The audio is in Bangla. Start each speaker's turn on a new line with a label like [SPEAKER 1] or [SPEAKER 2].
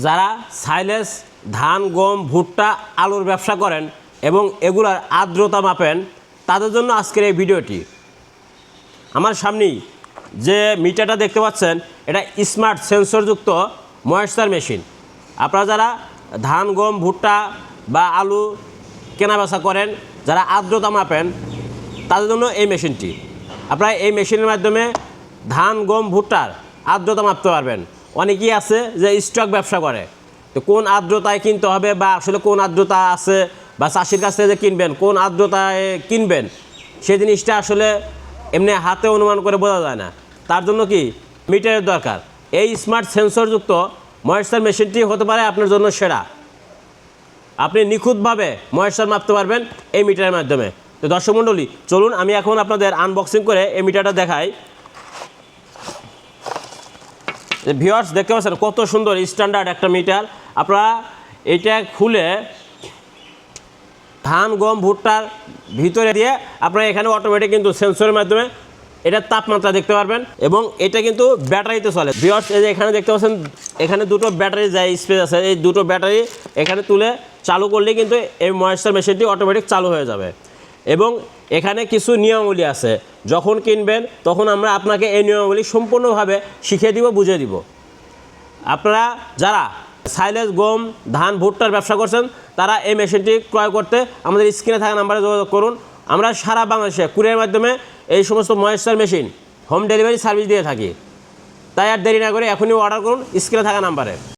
[SPEAKER 1] যারা সাইলেজ ধান গম ভুট্টা আলুর ব্যবসা করেন এবং এগুলার আর্দ্রতা মাপেন তাদের জন্য আজকের এই ভিডিওটি। আমার সামনেই যে মিটারটা দেখতে পাচ্ছেন এটা স্মার্ট সেন্সরযুক্ত ময়েশ্চার মেশিন। আপনারা যারা ধান গম ভুট্টা বা আলু কেনাবেচা করেন, যারা আর্দ্রতা মাপেন তাদের জন্য এই মেশিনটি। আপনারা এই মেশিনের মাধ্যমে ধান গম ভুট্টার আর্দ্রতা মাপতে পারবেন। অনেকেই আছে যে স্টক ব্যবসা করে, তো কোন আর্দ্রতায় কিনতে হবে বা আসলে কোন আর্দ্রতা আছে বা চাষির কাছ থেকে যে কিনবেন কোন আর্দ্রতায় কিনবেন সেই জিনিসটা আসলে এমনি হাতে অনুমান করে বোঝা যায় না। তার জন্য কি মিটারের দরকার। এই স্মার্ট সেন্সরযুক্ত ময়েশ্চার মেশিনটি হতে পারে আপনার জন্য সেরা। আপনি নিখুঁতভাবে ময়েশ্চার মাপতে পারবেন এই মিটারের মাধ্যমে। তো দর্শক মণ্ডলী, চলুন আমি এখন আপনাদের আনবক্সিং করে এই মিটারটা দেখাই। ভিউয়ার্স দেখতে পাচ্ছেন কত সুন্দর স্ট্যান্ডার্ড একটা মিটার। আপনারা এটা খুলে ধান গম ভুট্টার ভিতরে দিয়ে আপনারা এখানে অটোমেটিক কিন্তু সেন্সরের মাধ্যমে এটার তাপমাত্রা দেখতে পারবেন এবং এটা কিন্তু ব্যাটারিতে চলে। ভিউয়ার্স এই যে এখানে দেখতে পাচ্ছেন এখানে দুটো ব্যাটারি যায় স্পেস আছে, এই দুটো ব্যাটারি এখানে তুলে চালু করলে কিন্তু এই ময়েশ্চার মেশিনটি অটোমেটিক চালু হয়ে যাবে। এবং এখানে কিছু নিয়মাবলী আছে, যখন কিনবেন তখন আমরা আপনাকে এই নিয়মাবলী সম্পূর্ণভাবে শিখিয়ে দিব, বুঝিয়ে দিব। আপনারা যারা সাইলেজ গম ধান ভুট্টার ব্যবসা করছেন তারা এই মেশিনটি ক্রয় করতে আমাদের স্ক্রিনে থাকা নাম্বারে যোগাযোগ করুন। আমরা সারা বাংলাদেশে কুরিয়ারের মাধ্যমে এই সমস্ত moisture machine home delivery service দিয়ে থাকি। তাই আর দেরি না করে এখনই অর্ডার করুন স্ক্রিনে থাকা নাম্বারে।